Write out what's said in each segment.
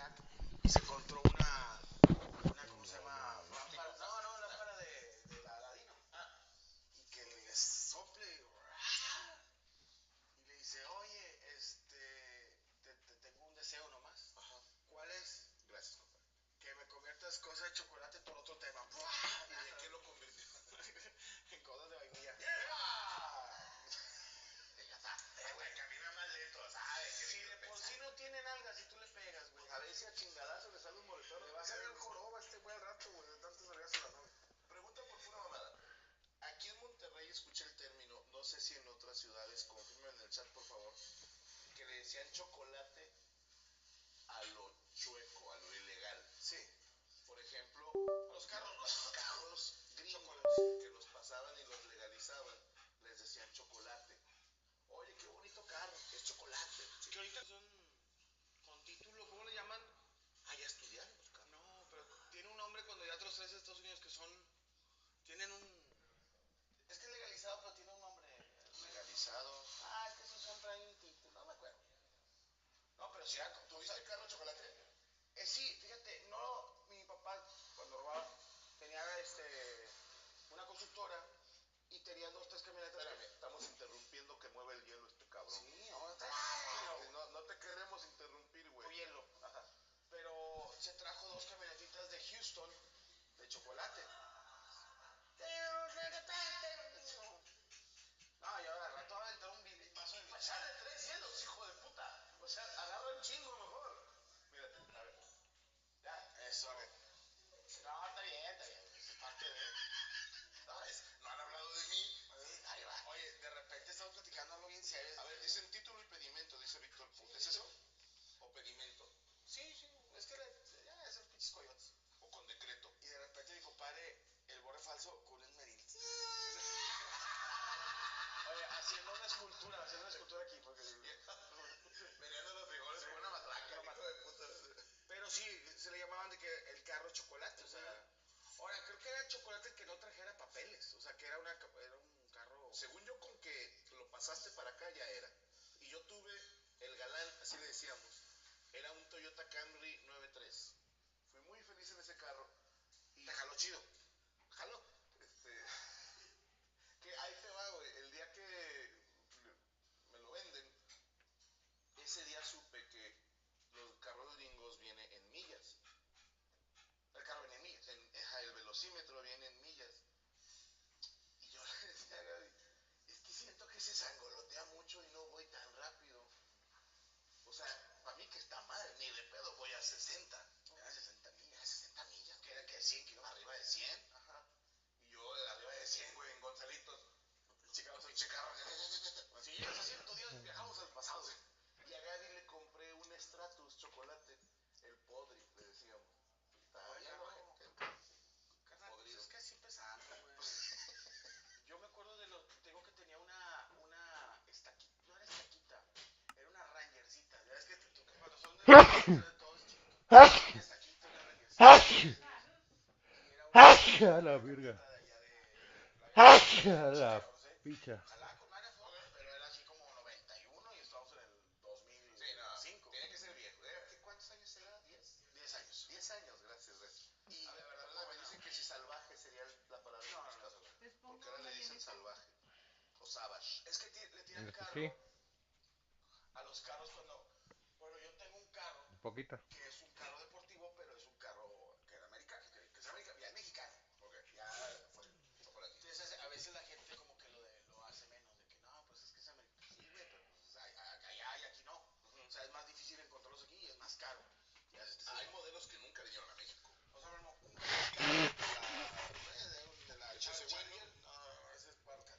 Jack y se encontró una ¿cómo se llama? Lámpara, no, lámpara de la Aladino. Y que le sople y le dice, oye, te tengo un deseo nomás. Ajá. ¿Cuál es? Gracias, compadre. Que me conviertas cosas de chocolate por otro tema. ¿Y de qué lo convirtió? En cosas de vainilla. Güey, camina más lento, ¿sabes? Si de por sí no tiene nalgas y tú le pegas, güey. A ver si a chingadazo le sale un moretón. Le va a salir un joroba este güey al rato, güey, de tanto salirse la nalga. Pregunta por pura mamada. Aquí en Monterrey escuché el término, no sé si en otras ciudades, confirmen en el chat por favor, que le decían chocolate a lo chueco, a lo ilegal. Sí. Por ejemplo, los carros gringos que los pasaban y los legalizaban, les decían chocolate. Oye, qué bonito carro, es chocolate. Sí. Que ahorita son con título, ¿cómo le llaman? Ah, ya estudiaron los carros. No, pero tiene un nombre cuando ya te los traes a Estados Unidos que tienen un... Es que es legalizado, pero tiene un nombre. ¿Legalizado? Ah, es que esos son traen un título, no me acuerdo. No, pero si ¿tuviste el carro chocolate? Sí, fíjate, no, mi papá cuando robaba tenía una constructora y tenía 2, 3 camionetas. Espérame, estamos interrumpiendo que mueve el hielo este cabrón. Sí, no te queremos interrumpir, güey. O hielo, ajá. Pero se trajo 2 camionetitas de Houston de chocolate. No, yo al rato voy a aventar un vaso de echarle 3 hielos, hijo de puta. O sea, agarra un chingo mejor. Mírate, a ver. Ya, eso. Okay. No, está bien. Es parte de... No han hablado de mí. Ahí va. Oye, de repente estamos platicando algo bien serio. A ver, dicen título y pedimento, dice Víctor. Sí, ¿es eso? ¿O pedimento? Sí, es que ya esos pinches coyotes. O con decreto. Y de repente mi compadre, el borre falso con un meril. Oye, haciendo una escultura aquí, porque... Venían los frijoles con una matraca, hijo de puta. Pero sí, se le llamaban de que el carro chocolate, o sea... Ahora, creo que era chocolate que no trajera papeles, o sea, que era un carro... Según yo, con que lo pasaste para acá ya era. Y yo tuve el galán, así le decíamos, era un Toyota Camry 9.3. Fui muy feliz en ese carro. Y... ¿Te jaló chido? ¿Jaló? Que ahí te va, güey, el día que me lo venden, ese día supe que los carros gringos vienen en millas. El carro viene en millas. El velocímetro viene en millas. Y yo le decía a Gaby, es que siento que se sangolotea mucho y no voy tan rápido. O sea, para mí que está mal, ni de pedo voy a 60. A 60 millas. A 60 millas. Que era que 100 kilómetros, arriba de 100. Ajá. Y yo arriba de 100, güey, en Gonzalitos. Pinche carro. Si llegas a 110, viajamos al pasado. Y a Gaby le compré un Stratus chocolate. El podri, le decíamos. Está bien, carnal, pues es que así empezamos, güey. Yo me acuerdo tengo que tenía una estaquita, no era estaquita, era una rangercita. Ya ves que cuando son de todos chiquitos, una estaquita, una rangercita. Y era ¡A la verga! ¡A la picha! con María Ford, pero era así como 91 y estamos en el 2005. Sí, no, tiene que ser viejo. ¿Cuántos años era? 10 años. 10 años, gracias. Y la verdad me dicen que si salvaje sería la palabra. No. Porque ahora le dicen salvaje o savage. Es que le tiran carro Sí, a los carros cuando... Bueno, yo tengo un carro un poquito. que es un carro deportivo, pero es un carro que era americano, que es americano, ya es mexicano. Okay. Ya fue chocolate. Entonces a veces la gente como que lo hace menos, de que no, pues es que es americano. Sí, güey, pero pues, allá hay, aquí no. O sea, es más difícil encontrarlos aquí y es más caro. Hay modelos que nunca vinieron a México. O sea, no, un de la Challenger, no, ese es Barca.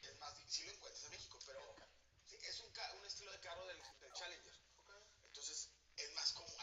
Es más difícil, lo encuentras en México, pero sí, es un estilo de carro del Challenger. Okay. Entonces, es más cómodo,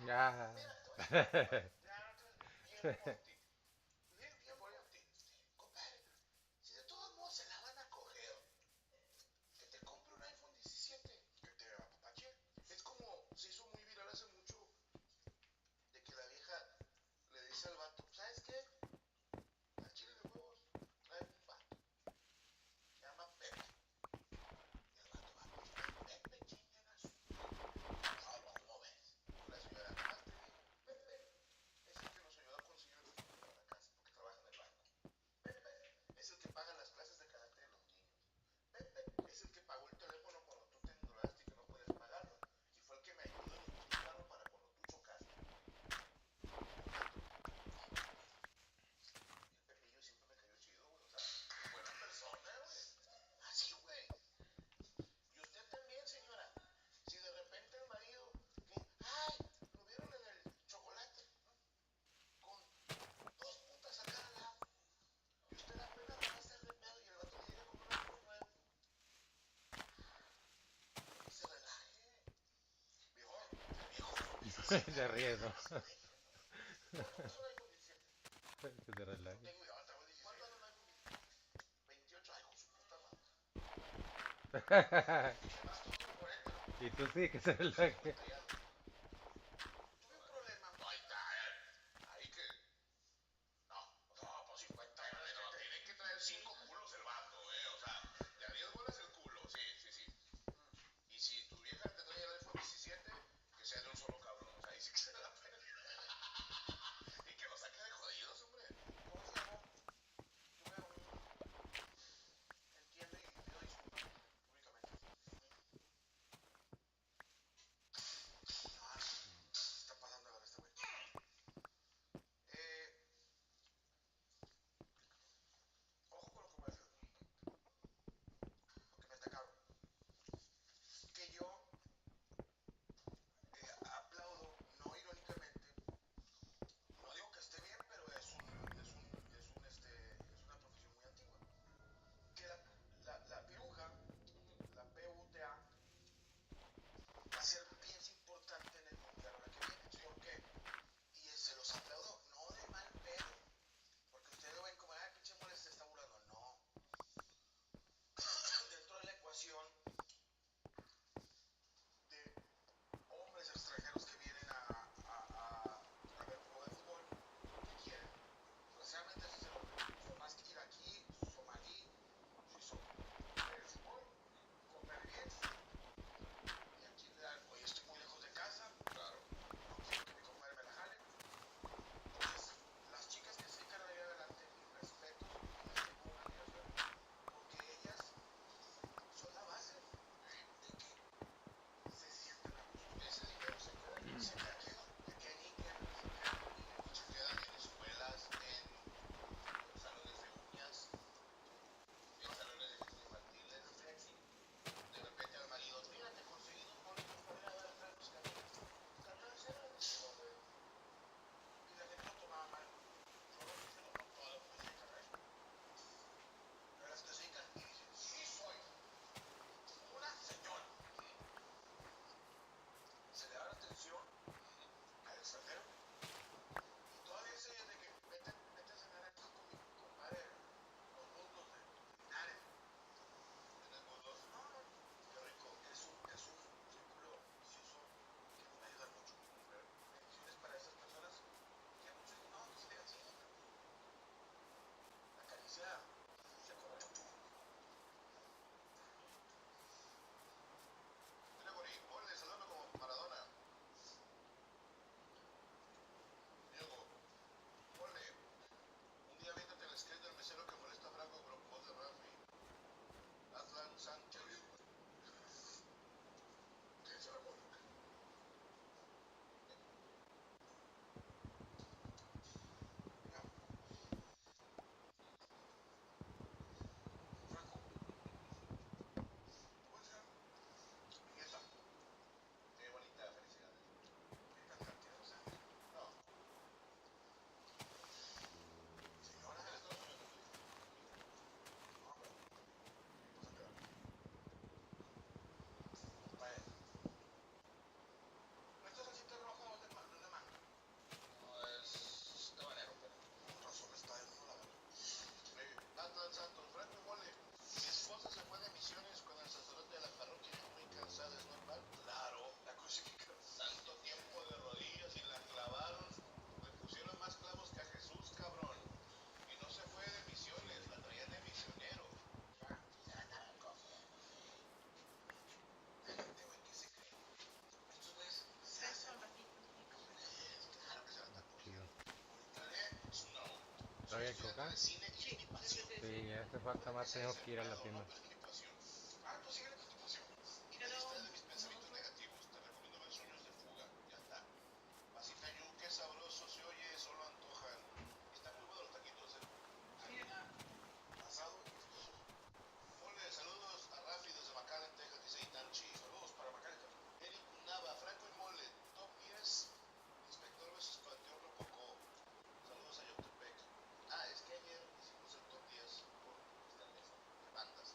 Ya. Mira, te voy a decir una cosa, compadre. Ya, bien por ti. Bien por ti. Compadre, si de todos modos se la van a coger, que te compre un iPhone 17, que te apapache. Es como se hizo muy viral hace mucho de que la vieja le dice al vato, ¿sabes qué? Al chile de huevos trae un vato, se llama Pepe. Y el vato va, Pepe, chinguen a su. ¿Cómo ves? La señora, más te digo, Pepe es el que nos ayudó a conseguir el teléfono para la casa, porque trabaja en el banco. Pepe es el que paga las clases de karate de los niños. Pepe es el que pagó el teléfono cuando tú te endeudaste y que no podías pagarlo. Y fue el que me ayudó y me puso mano para cuando tú chocaste. El Pepillo siempre me cayó chido, güey. O sea, buena persona, güey. Así, güey. Y usted también, señora. Si de repente el marido, que, ay, lo vieron en el chocolate, con dos putas acá al lado. Y usted apenas lo va a hacer de pedo y el vato le llega con un iPhone nuevo. Que se relaje. Viejo, el viejo son 17 Se años. ríe, ¿no? ¿Cuánto cuesta un iPhone 17? Que se No relaje. tengo idea, estaba 16. ¿Cuánto anda un iPhone 17? 28, ay, con su puta madre. Además, todo un 40, ¿no? Y tú sí, que se relaje. 50 y algo. Tuve un problema. Ahí está, ahí que. No, no, pues 50 años. No, tiene que traer 5 culos el vato, O sea, de a 10 bolas el culo. Sí, sí, sí. Y si tu vieja te trae el iPhone 17, que sea de un solo cabrón. O sea, ahí sí que se la pena. Y que lo saque de jodidos, hombre. ¿Cómo se llamó? Tuve un. Entiendo y pido disculpas públicamente. México acá. Cine y es mi pasión. Sí, ya hace falta más, tengo que ir a la tienda. No, pero es mi pasión. Ah, tú síguele con tu pasión. Y te distraes de mis pensamientos negativos. Te recomiendo ver Sueños de Fuga. Ya está. Pasitayu, qué sabroso se oye, solo antojan. Están muy buenos los taquitos, harina, asado y fritos. Mole, saludos a Rafi desde McAllen, Texas, dice Itanchi. Saludos para McAllen. Eric Nava, Franco y Mole, top 10. Inspector versus Panteón Rococó. Saludos a Yoctepec. Ah, es que ayer hicimos el top 10 por esta lista de bandas.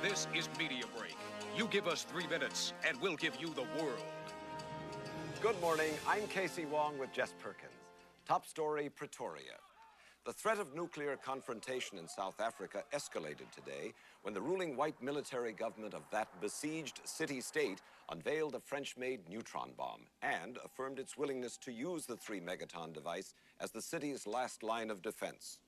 This is Media Break. You give us 3 minutes, and we'll give you the world. Good morning. I'm Casey Wong with Jess Perkins. Top story, Pretoria. The threat of nuclear confrontation in South Africa escalated today when the ruling white military government of that besieged city-state unveiled a French-made neutron bomb and affirmed its willingness to use the 3-megaton device as the city's last line of defense.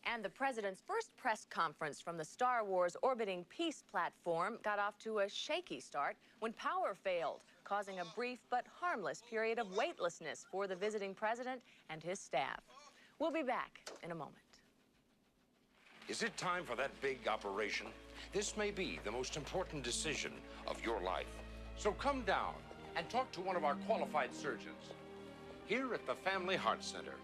And the president's first press conference from the Star Wars orbiting peace platform got off to a shaky start when power failed, causing a brief but harmless period of weightlessness for the visiting president and his staff. We'll be back in a moment. Is it time for that big operation? This may be the most important decision of your life. So come down and talk to one of our qualified surgeons. Here at the Family Heart Center,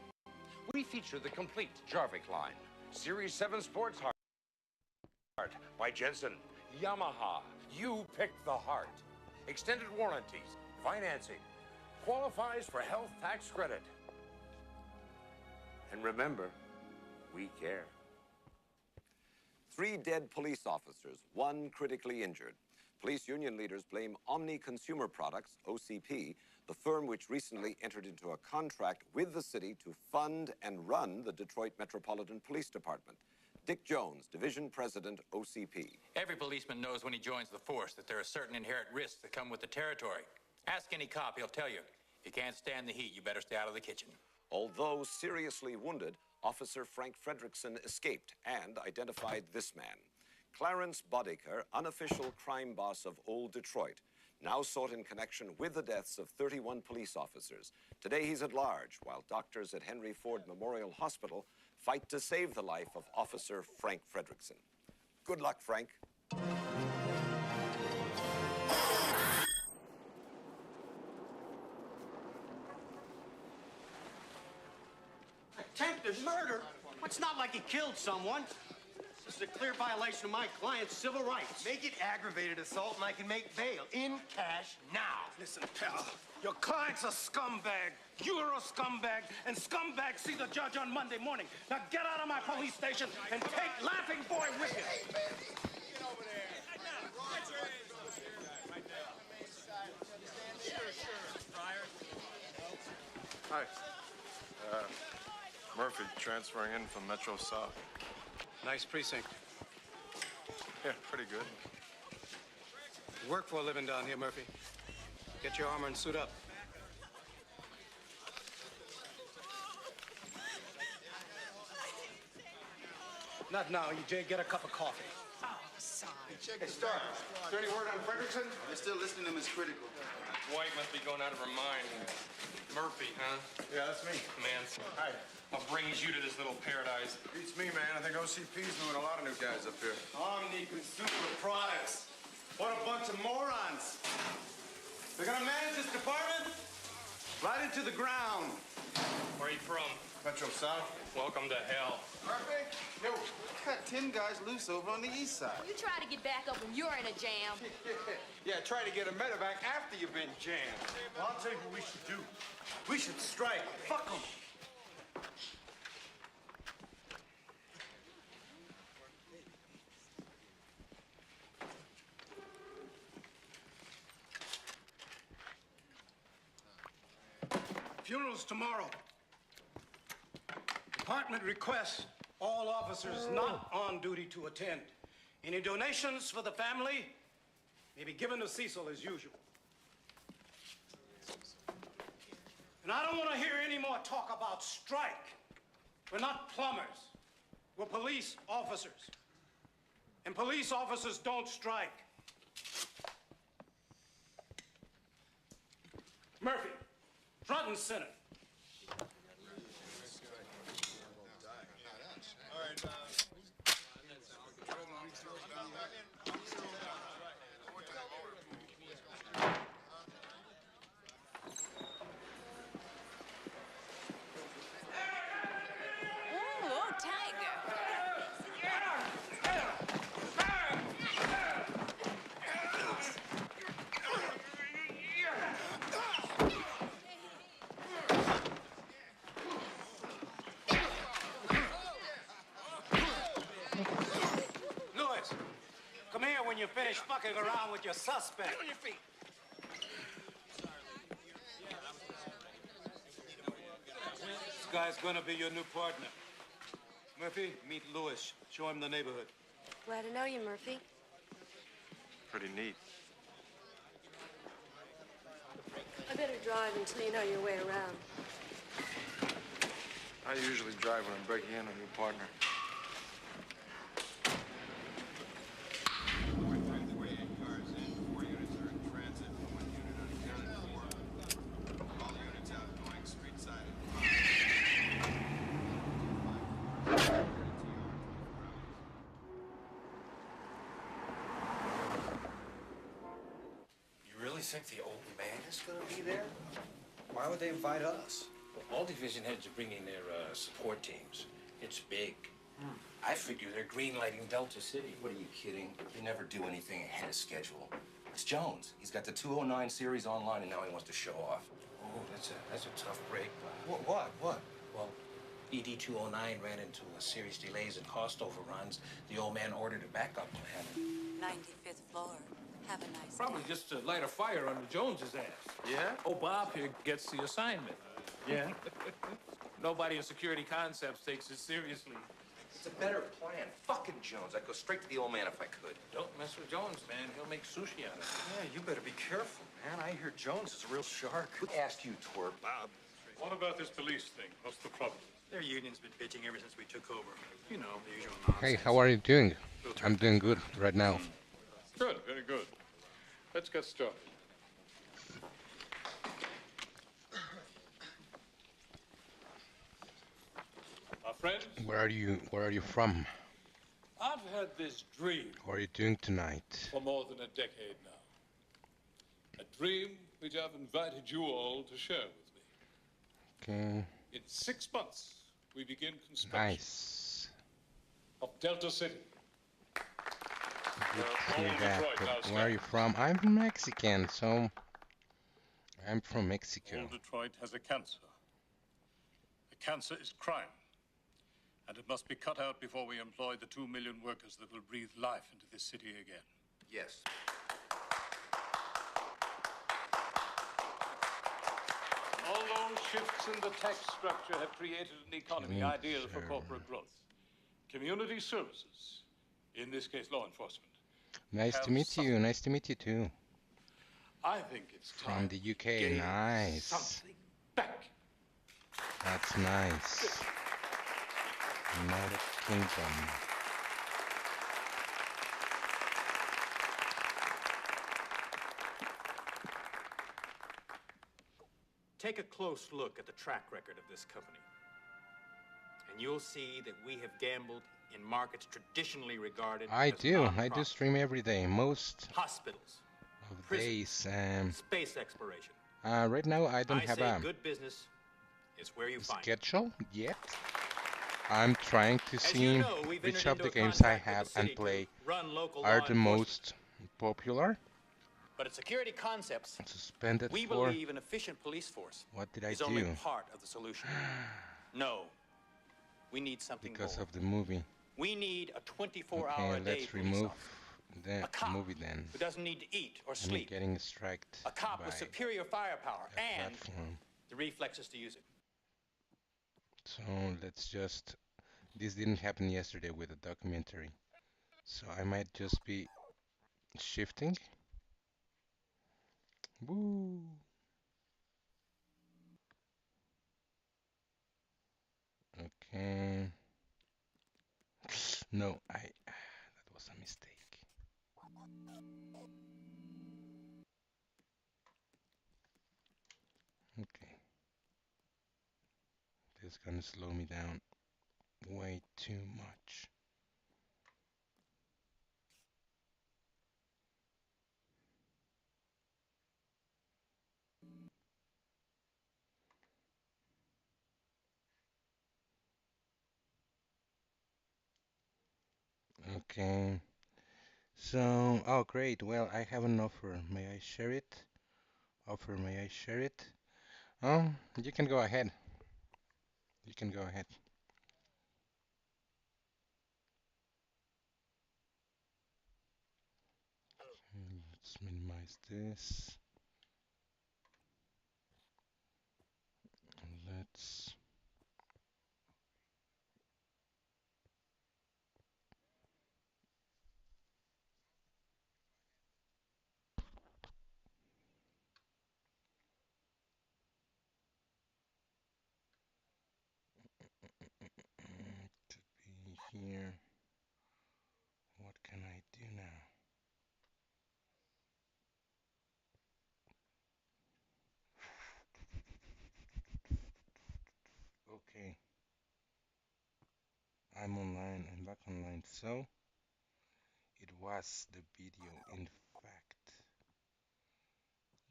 we feature the complete Jarvik line. Series 7 Sports Heart by Jensen. Yamaha. You pick the heart. Extended warranties. Financing. Qualifies for health tax credit. And remember, we care. 3 dead police officers, 1 critically injured. Police union leaders blame Omni Consumer Products, OCP, the firm which recently entered into a contract with the city to fund and run the Detroit Metropolitan Police Department. Dick Jones, Division President, OCP. Every policeman knows when he joins the force that there are certain inherent risks that come with the territory. Ask any cop, he'll tell you. If you can't stand the heat, you better stay out of the kitchen. Although seriously wounded, Officer Frank Fredrickson escaped and identified this man. Clarence Boddicker, unofficial crime boss of Old Detroit, now sought in connection with the deaths of 31 police officers. Today he's at large, while doctors at Henry Ford Memorial Hospital fight to save the life of Officer Frank Fredrickson. Good luck, Frank. Attempted murder? It's not like he killed someone. This is a clear violation of my client's civil rights. Make it aggravated assault and I can make bail in cash now. Listen, pal, your client's a scumbag. You're a scumbag, and scumbags see the judge on Monday morning. Now get out of my police station and take Laughing Boy with you. Hey, baby! Get over there. Right now. Right now. Hi. Murphy, transferring in from Metro South. Nice precinct. Yeah, pretty good. You work for a living down here, Murphy. Get your armor and suit up. Not now. You did get a cup of coffee. Oh, sorry. Hey, Stark, is there any word on Fredrickson? They're still listening to him as critical. White must be going out of her mind. Murphy, huh? Yeah, that's me. Man, Hi. what brings you to this little paradise? Beats me, man. I think OCP's moving a lot of new guys up here. Omni Consumer Products. What a bunch of morons. They're gonna manage this department right into the ground. Where are you from? Metro South? Welcome to hell. Murphy, yo, got 10 guys loose over on the east side. You try to get back up when you're in a jam. Yeah, try to get a medevac after you've been jammed. Well, I'll tell you what we should do. We should strike. Fuck them. Funeral's tomorrow. Department requests all officers not on duty to attend. Any donations for the family may be given to Cecil as usual. And I don't want to hear any more talk about strike. We're not plumbers. We're police officers. And police officers don't strike. Murphy, front and center. finish fucking around with your suspect. On your feet. This guy's gonna be your new partner. Murphy, meet Lewis. Show him the neighborhood. Glad to know you, Murphy. Pretty neat. I better drive until you know your way around. I usually drive when I'm breaking in on your partner. You really think the old man is going to be there? Why would they invite us? All division heads are bringing their support teams. It's big. I figure they're greenlighting Delta City. What are you kidding? They never do anything ahead of schedule. It's Jones. He's got the 209 series online, and now he wants to show off. Oh, that's a tough break. What? Well, ED 209 ran into a series delays and cost overruns. The old man ordered a backup plan. 95th floor. Have a nice Probably day. just to light a fire under Jones's ass. Yeah? Oh, Bob here gets the assignment. Yeah. Nobody in Security Concepts takes it seriously. It's a better plan. Fucking Jones. I'd go straight to the old man if I could. Don't mess with Jones, man. He'll make sushi out of it. Yeah, you better be careful, man. I hear Jones is a real shark. Who asked you, twerp? Bob. What about this police thing? What's the problem? Their union's been bitching ever since we took over. You know, the usual nonsense. Hey, how are you doing? I'm doing good right now. Good, very good. Let's get started. Our friends, Where are you from? I've had this dream What are you doing tonight? for more than a decade now. A dream which I've invited you all to share with me. Okay, In 6 months, we begin construction nice. of Delta City. Good to hear Old that. Detroit, But now, where are you from? I'm Mexican, so I'm from Mexico. Old Detroit has a cancer. The cancer is crime. And it must be cut out before we employ the 2 million workers that will breathe life into this city again. Yes. Although shifts in the tax structure have created an economy ideal for corporate growth, community services, in this case law enforcement, Nice to have meet you. Nice to meet you too. I think it's time From the to UK. gain Nice. something back. That's nice. United Kingdom. Take a close look at the track record of this company. And you'll see that we have gambled in markets traditionally regarded I as do. I do non-profit. stream every day. Most Hospitals, of prisons, days. space exploration. Right now I don't have say a good business is where you find it. schedule yet. I'm trying to As see you know, we've which entered of the into a games I contract with have the city and to play run local are law the enforcement. most popular. But at Security Concepts, Suspended we for believe an efficient police force what did I is only do? part of the solution. No, we need something Because more. of the movie. We need a 24-hour Okay, a day let's police remove officer. the A cop movie then. who doesn't need to eat or I'm sleep. getting striked A cop by with superior firepower a and platform. the reflexes to use it. So let's just. This didn't happen yesterday with the documentary. So I might just be shifting. Woo! Okay. No, that was a mistake. Okay. This is gonna slow me down way too much. Okay. So, oh great. Well, I have an offer. May I share it? Offer, may I share it? Oh, you can go ahead. You can go ahead. Let's minimize this. Let's to be here. What can I do now? Okay. I'm online. I'm back online. So, it was the video, in fact.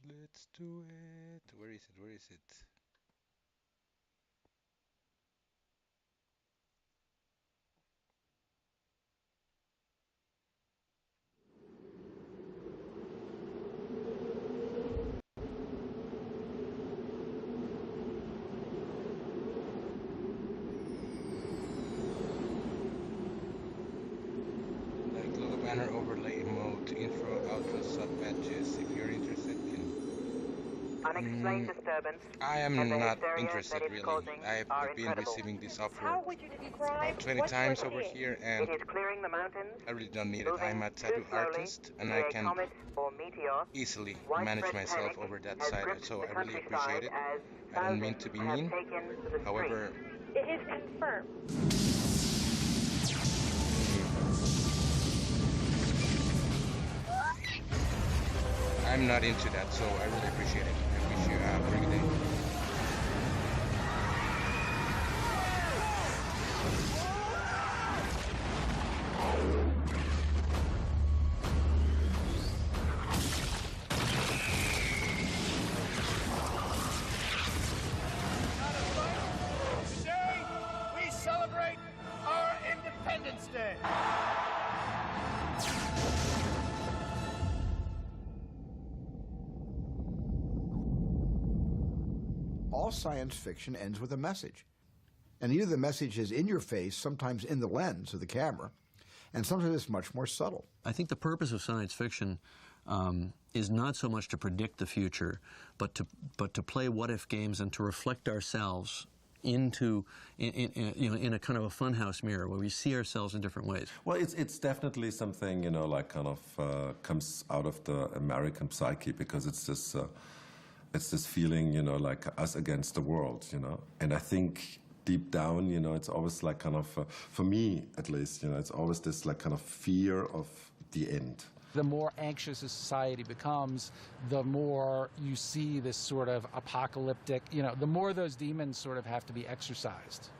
Let's do it. Where is it? Where is it? Like little banner overlay mode, intro, outro, sub badges. If you're interested in. Unexplained disturbance. I am not interested really. I've been receiving this offer about 20 times over here, and I really don't need it. I'm a tattoo artist, and I can easily manage myself over that side, so I really appreciate it. I don't mean to be mean. However, it is confirmed. I'm not into that, so I really appreciate it. I wish you a very good day. Today, we celebrate our Independence Day. All science fiction ends with a message. And either the message is in your face, sometimes in the lens of the camera, and sometimes it's much more subtle. I think the purpose of science fiction is not so much to predict the future, but to play what-if games and to reflect ourselves into in a kind of a funhouse mirror where we see ourselves in different ways. Well, it's definitely something, you know, like kind of comes out of the American psyche, because it's this feeling, you know, like us against the world, you know. And I think deep down, you know, it's always like kind of, for me at least, you know, it's always this like kind of fear of the end. The more anxious a society becomes, the more you see this sort of apocalyptic, you know, the more those demons sort of have to be exorcised.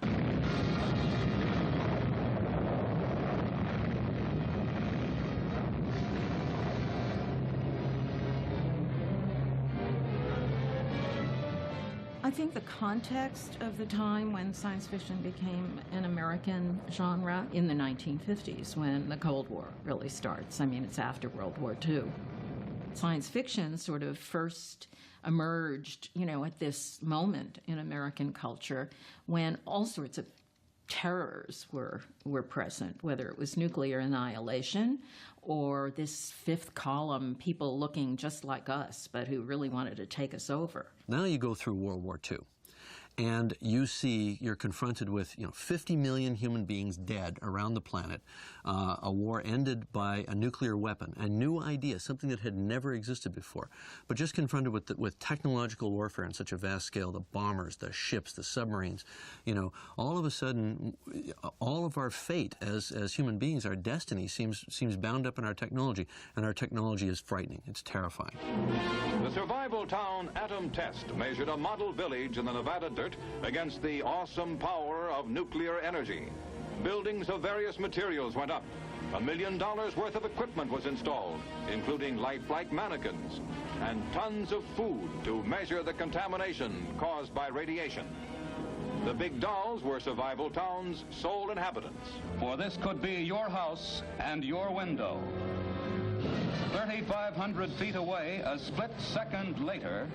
I think the context of the time when science fiction became an American genre in the 1950s, when the Cold War really starts. I mean, it's after World War II. Science fiction sort of first emerged, you know, at this moment in American culture when all sorts of terrors were present, whether it was nuclear annihilation or this fifth column, people looking just like us, but who really wanted to take us over. Now you go through World War II, and you're confronted with 50 million human beings dead around the planet, a war ended by a nuclear weapon, a new idea, something that had never existed before, but just confronted with technological warfare on such a vast scale, the bombers, the ships, the submarines, all of a sudden, all of our fate as human beings, our destiny seems bound up in our technology, and our technology is frightening. It's terrifying. The survival town Atom Test measured a model village in the Nevada dirt against the awesome power of nuclear energy. Buildings of various materials went up. $1 million worth of equipment was installed, including lifelike mannequins, and tons of food to measure the contamination caused by radiation. The big dolls were survival town's sole inhabitants. For this could be your house and your window. 3,500 feet away, a split second later,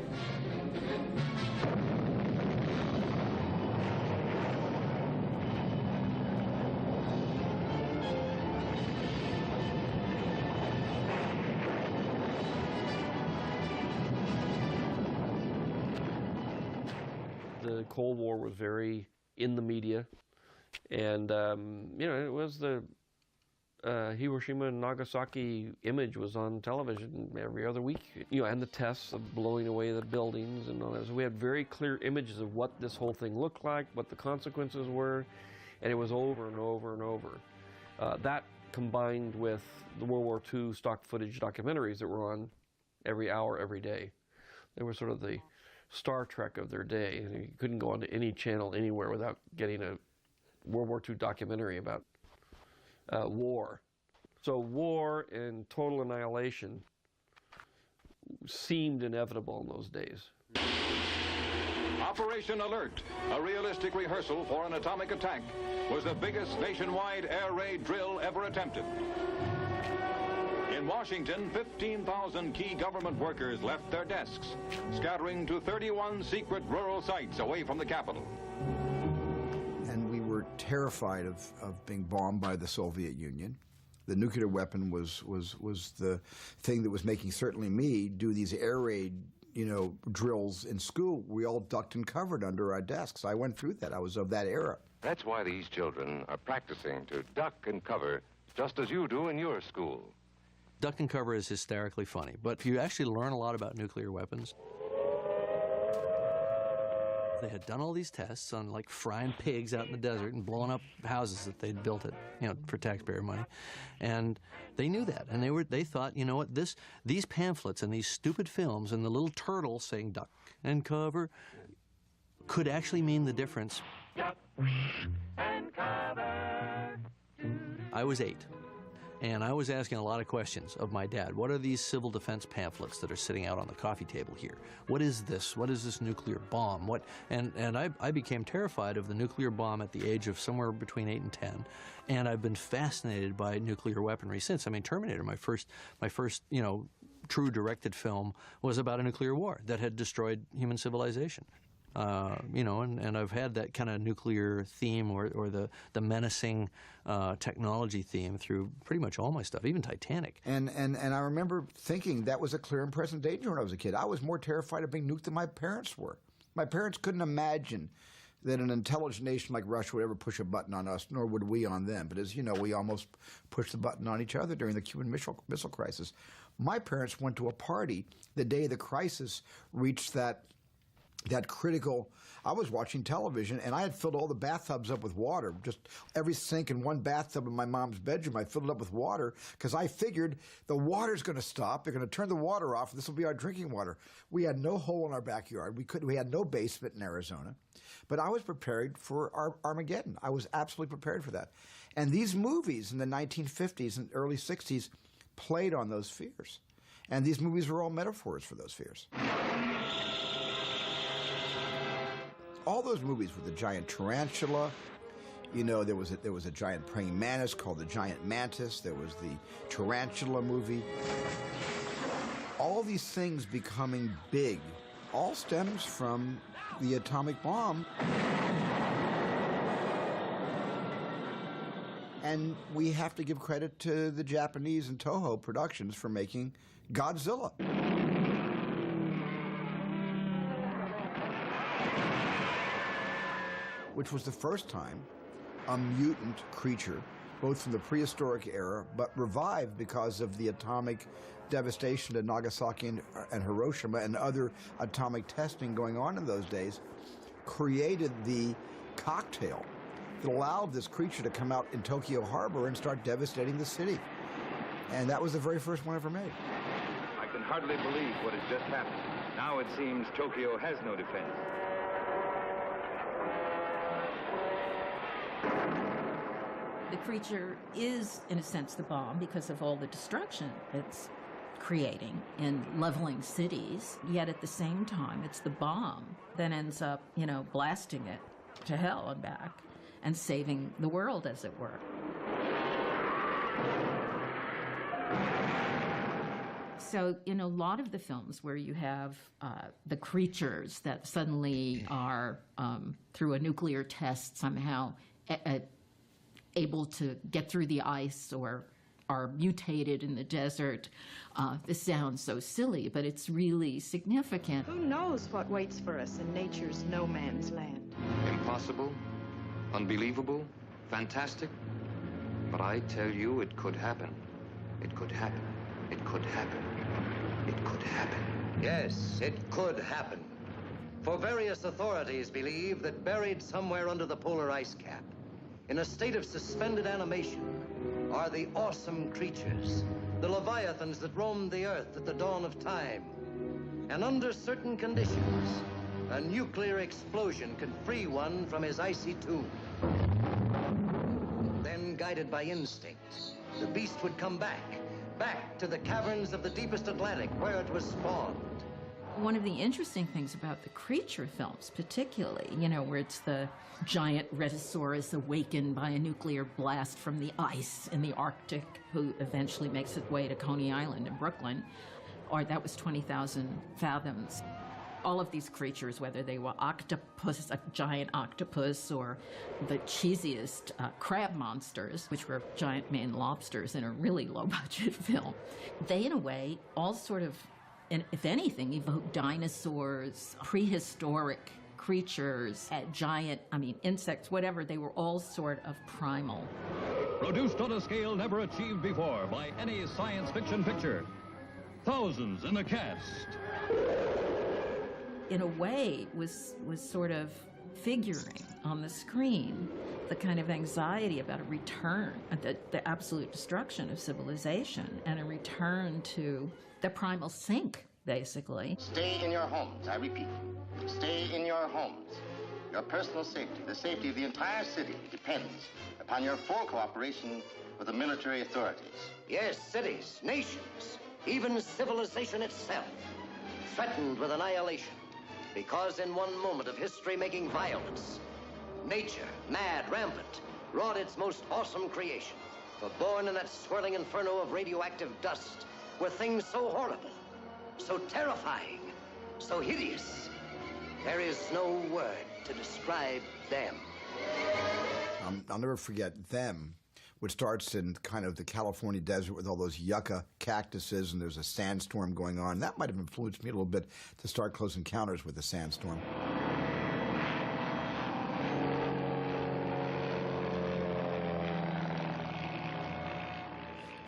the Cold War was very in the media, and you know, it was the Hiroshima and Nagasaki image was on television every other week, you know, and the tests of blowing away the buildings and all that. So we had very clear images of what this whole thing looked like, what the consequences were, and it was over and over and over. That combined with the World War II stock footage documentaries that were on every hour, every day. They were sort of the Star Trek of their day. You couldn't go onto any channel anywhere without getting a World War II documentary about war. So war and total annihilation seemed inevitable in those days. Operation Alert, a realistic rehearsal for an atomic attack, was the biggest nationwide air raid drill ever attempted. In Washington, 15,000 key government workers left their desks, scattering to 31 secret rural sites away from the capital. And we were terrified of being bombed by the Soviet Union. The nuclear weapon was the thing that was making certainly me do these air raid, you know, drills in school. We all ducked and covered under our desks. I went through that. I was of that era. That's why these children are practicing to duck and cover just as you do in your school. Duck and cover is hysterically funny, but if you actually learn a lot about nuclear weapons, they had done all these tests on like frying pigs out in the desert and blowing up houses that they'd built it, you know, for taxpayer money, and they knew that, and they thought, you know what, these pamphlets and these stupid films and the little turtle saying duck and cover could actually mean the difference. Duck and cover. I was 8. And I was asking a lot of questions of my dad. What are these civil defense pamphlets that are sitting out on the coffee table here? What is this? What is this nuclear bomb? And I became terrified of the nuclear bomb at the age of somewhere between 8 and 10. And I've been fascinated by nuclear weaponry since. I mean, Terminator, my first, you know, true directed film was about a nuclear war that had destroyed human civilization. You know, and I've had that kind of nuclear theme or the menacing technology theme through pretty much all my stuff, even Titanic. And I remember thinking that was a clear and present danger when I was a kid. I was more terrified of being nuked than my parents were. My parents couldn't imagine that an intelligent nation like Russia would ever push a button on us, nor would we on them. But as you know, we almost pushed the button on each other during the Cuban Missile Crisis. My parents went to a party the day the crisis reached that critical. I was watching television, and I had filled all the bathtubs up with water. Just every sink in one bathtub in my mom's bedroom, I filled it up with water because I figured the water's going to stop. They're going to turn the water off. This will be our drinking water. We had no hole in our backyard. We had no basement in Arizona. But I was prepared for Armageddon. I was absolutely prepared for that. And these movies in the 1950s and early 60s played on those fears. And these movies were all metaphors for those fears. All those movies with the giant tarantula, you know, there was a giant praying mantis called the giant mantis. There was the tarantula movie. All these things becoming big all stems from the atomic bomb. And we have to give credit to the Japanese and Toho Productions for making Godzilla. Which was the first time a mutant creature, both from the prehistoric era, but revived because of the atomic devastation at Nagasaki and Hiroshima and other atomic testing going on in those days, created the cocktail that allowed this creature to come out in Tokyo Harbor and start devastating the city. And that was the very first one ever made. I can hardly believe what has just happened. Now it seems Tokyo has no defense. The creature is, in a sense, the bomb because of all the destruction it's creating and leveling cities. Yet at the same time, it's the bomb that ends up, you know, blasting it to hell and back and saving the world, as it were. So in a lot of the films where you have the creatures that suddenly are, through a nuclear test, somehow able to get through the ice or are mutated in the desert. This sounds so silly, but it's really significant. Who knows what waits for us in nature's no man's land? Impossible, unbelievable, fantastic. But I tell you, it could happen. It could happen. It could happen. It could happen. Yes, it could happen. For various authorities believe that buried somewhere under the polar ice cap, in a state of suspended animation, are the awesome creatures, the leviathans that roamed the earth at the dawn of time. And under certain conditions, a nuclear explosion could free one from his icy tomb. Then, guided by instinct, the beast would come back to the caverns of the deepest Atlantic, where it was spawned. One of the interesting things about the creature films, particularly, you know, where it's the giant Rhedosaurus awakened by a nuclear blast from the ice in the Arctic, who eventually makes its way to Coney Island in Brooklyn, or that was 20,000 fathoms. All of these creatures, whether they were octopus, a giant octopus, or the cheesiest crab monsters, which were giant Maine lobsters in a really low-budget film, they, in a way, all sort of, and if anything, evoke dinosaurs, prehistoric creatures, giant, insects, whatever. They were all sort of primal. Produced on a scale never achieved before by any science fiction picture. Thousands in the cast. In a way, was sort of figuring on the screen the kind of anxiety about a return, the absolute destruction of civilization, and a return to the primal sink, basically. Stay in your homes, I repeat. Stay in your homes. Your personal safety, the safety of the entire city, depends upon your full cooperation with the military authorities. Yes, cities, nations, even civilization itself, threatened with annihilation. Because in one moment of history-making violence, nature, mad, rampant, wrought its most awesome creation. For born in that swirling inferno of radioactive dust were things so horrible, so terrifying, so hideous. There is no word to describe them. I'll never forget Them, which starts in kind of the California desert with all those yucca cactuses, and there's a sandstorm going on. That might have influenced me a little bit to start Close Encounters with the sandstorm.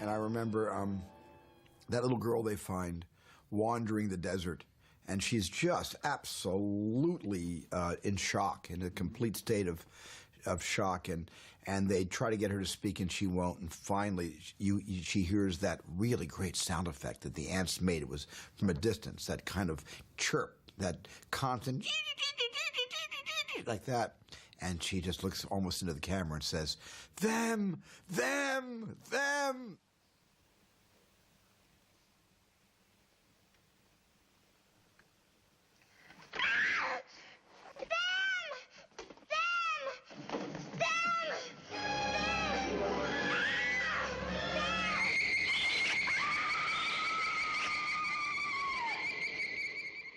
And I remember that little girl they find wandering the desert, and she's just absolutely in shock, in a complete state of shock, and they try to get her to speak, and she won't. And finally, she hears that really great sound effect that the ants made. It was from a distance, that kind of chirp, that constant like that. And she just looks almost into the camera and says, "Them, them, them."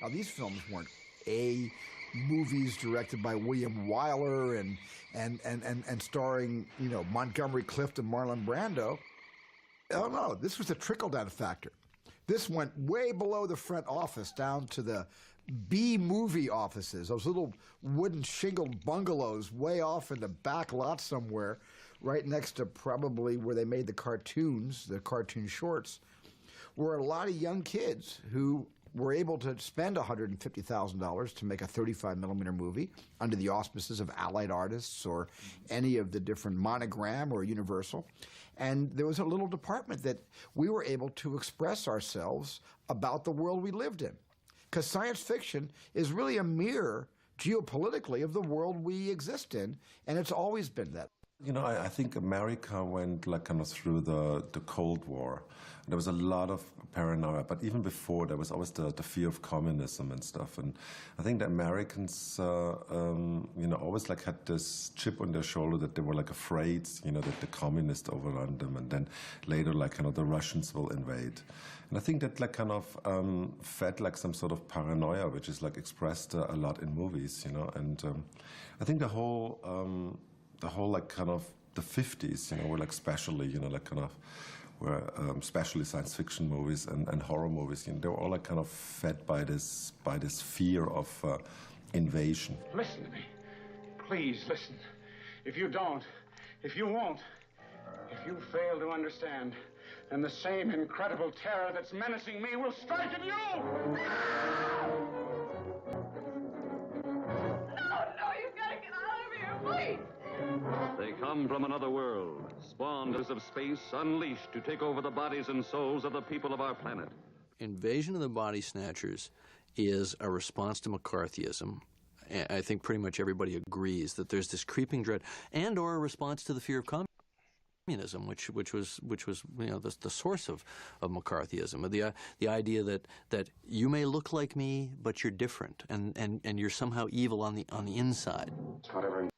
Now, these films weren't movies directed by William Wyler and starring, Montgomery Clift and Marlon Brando. Oh, no, this was a trickle-down factor. This went way below the front office down to the B-movie offices, those little wooden shingled bungalows way off in the back lot somewhere, right next to probably where they made the cartoon shorts, were a lot of young kids who were able to spend $150,000 to make a 35mm movie under the auspices of Allied Artists or any of the different Monogram or Universal. And there was a little department that we were able to express ourselves about the world we lived in. Because science fiction is really a mirror, geopolitically, of the world we exist in, and it's always been that. I think America went through the Cold War. There was a lot of paranoia, but even before, there was always the fear of communism and stuff. And I think the Americans, always had this chip on their shoulder that they were afraid, that the communists overrun them, and then later, the Russians will invade. And I think that fed some sort of paranoia, which is expressed a lot in movies, And I think the whole the 50s, were especially, where especially science fiction movies and horror movies, you know, they're all like kind of fed by this fear of invasion. Listen to me. Please listen. If you don't, if you won't, if you fail to understand, then the same incredible terror that's menacing me will strike at you! No, you've got to get out of here, please! They come from another world, spawned of space, unleashed to take over the bodies and souls of the people of our planet. Invasion of the Body Snatchers is a response to McCarthyism. I think pretty much everybody agrees that there's this creeping dread, and or a response to the fear of communism, which was you know the source of McCarthyism, the idea that you may look like me, but you're different, and you're somehow evil on the inside. Whatever